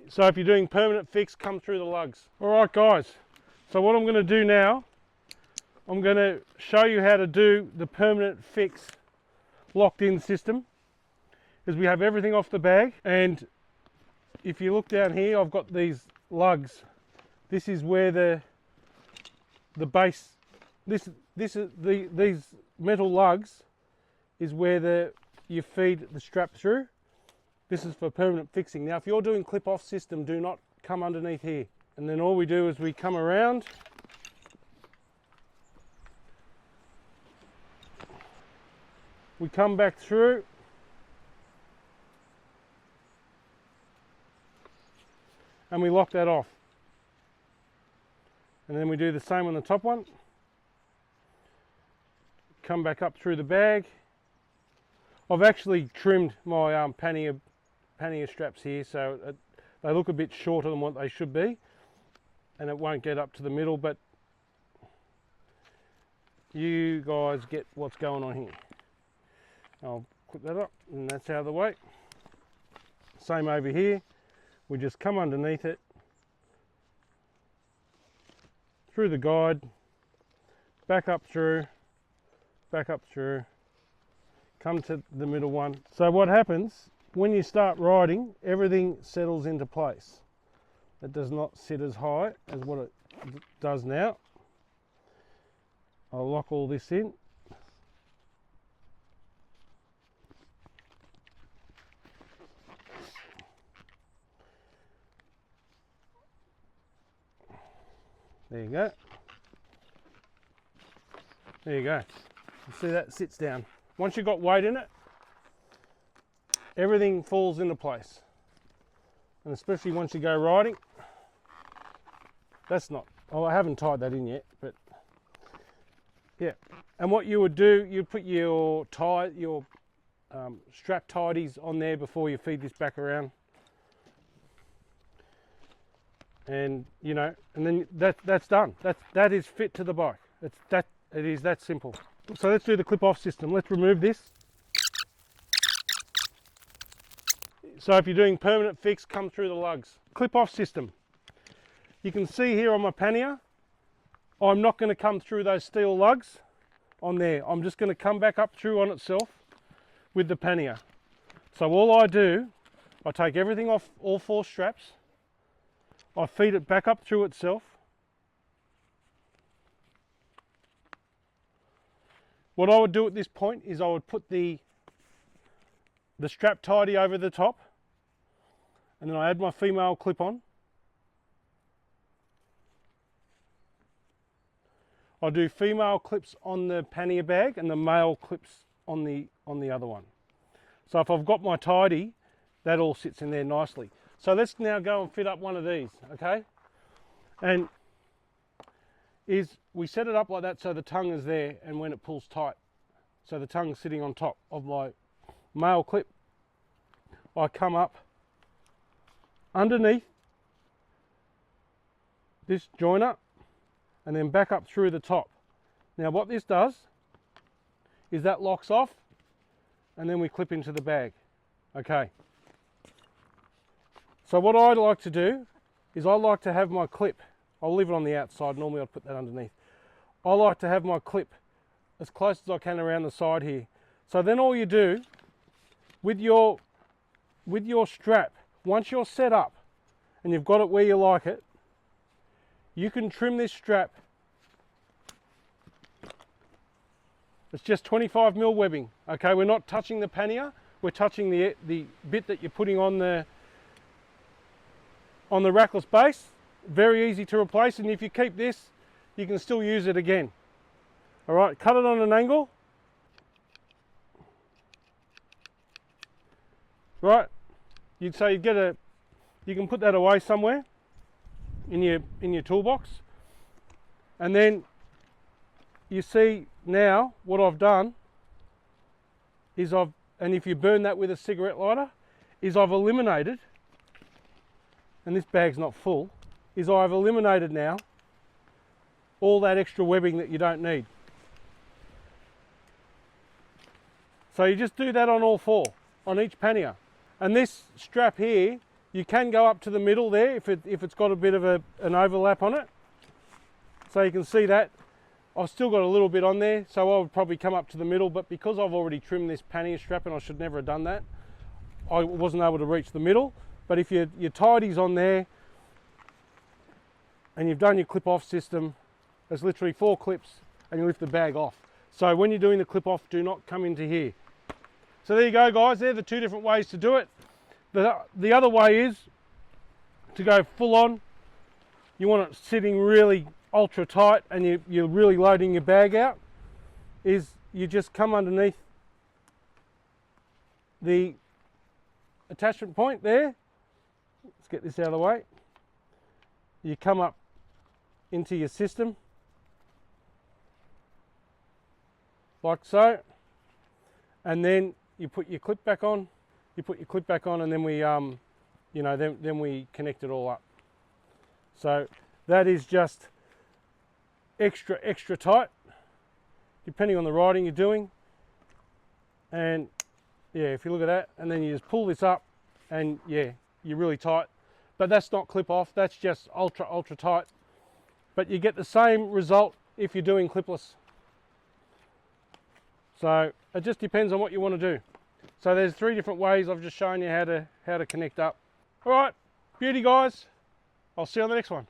So if you're doing permanent fix, come through the lugs. All right guys, so what I'm going to do now, I'm going to show you how to do the permanent fix locked in system, because we have everything off the bag. And if you look down here, I've got these lugs. This is where the base, these metal lugs is where you feed the strap through. This is for permanent fixing. Now if you're doing clip off system, do not come underneath here. And then all we do is we come around, we come back through, and we lock that off. And then we do the same on the top one. Come back up through the bag. I've actually trimmed my pannier straps here, so they look a bit shorter than what they should be, and it won't get up to the middle, but you guys get what's going on here. I'll clip that up, and that's out of the way. Same over here. We just come underneath it, through the guide, back up through, come to the middle one. So what happens when you start riding, everything settles into place. It does not sit as high as what it does now. I'll lock all this in. There you go. There you go. You see that sits down. Once you've got weight in it, everything falls into place. And especially once you go riding, that's not, oh, I haven't tied that in yet, but yeah. And what you would do, you'd put your strap tidies on there before you feed this back around. And you know, and then that's done. That is fit to the bike. It is that simple. So let's do the clip off system. Let's remove this. So if you're doing permanent fix, come through the lugs. Clip off system. You can see here on my pannier, I'm not going to come through those steel lugs on there. I'm just going to come back up through on itself with the pannier. So all I do, I take everything off all 4 straps. I feed it back up through itself. What I would do at this point is I would put the strap tidy over the top, and then I add my female clip on. I do female clips on the pannier bag and the male clips on the other one. So if I've got my tidy, that all sits in there nicely. So let's now go and fit up one of these, okay? And we set it up like that so the tongue is there, and when it pulls tight, so the tongue's sitting on top of my male clip, I come up underneath this joiner and then back up through the top. Now what this does is that locks off, and then we clip into the bag, okay? So what I like to do is I like to have my clip, I'll leave it on the outside, normally I'd put that underneath. I like to have my clip as close as I can around the side here. So then all you do with your strap, once you're set up and you've got it where you like it, you can trim this strap. It's just 25mm webbing, okay? We're not touching the pannier, we're touching the bit that you're putting on the Rackless base. Very easy to replace, and if you keep this, you can still use it again. All right, cut it on an angle. Right, you can put that away somewhere in your toolbox, and then you see now what I've done is and if you burn that with a cigarette lighter, is I've eliminated, and this bag's not full, is I've eliminated now all that extra webbing that you don't need. So you just do that on all 4, on each pannier. And this strap here You can go up to the middle there if it's got a bit of an overlap on it. So you can see that. I've still got a little bit on there, so I would probably come up to the middle, but because I've already trimmed this pannier strap, and I should never have done that, I wasn't able to reach the middle. But if your tidy's on there and you've done your clip off system, there's literally 4 clips and you lift the bag off. So when you're doing the clip off, do not come into here. So there you go, guys. They're the 2 different ways to do it. The other way is to go full on. You want it sitting really ultra tight and you're really loading your bag out, is you just come underneath the attachment point there. Let's get this out of the way. You come up into your system like so, and then you put your clip back on. You put your clip back on, and then we then we connect it all up. So that is just extra tight, depending on the riding you're doing. And yeah, if you look at that, and then you just pull this up, and yeah, you're really tight. But that's not clip off, that's just ultra tight. But you get the same result if you're doing clipless. So it just depends on what you want to do. So there's 3 different ways. I've just shown you how to connect up. All right, beauty guys. I'll see you on the next one.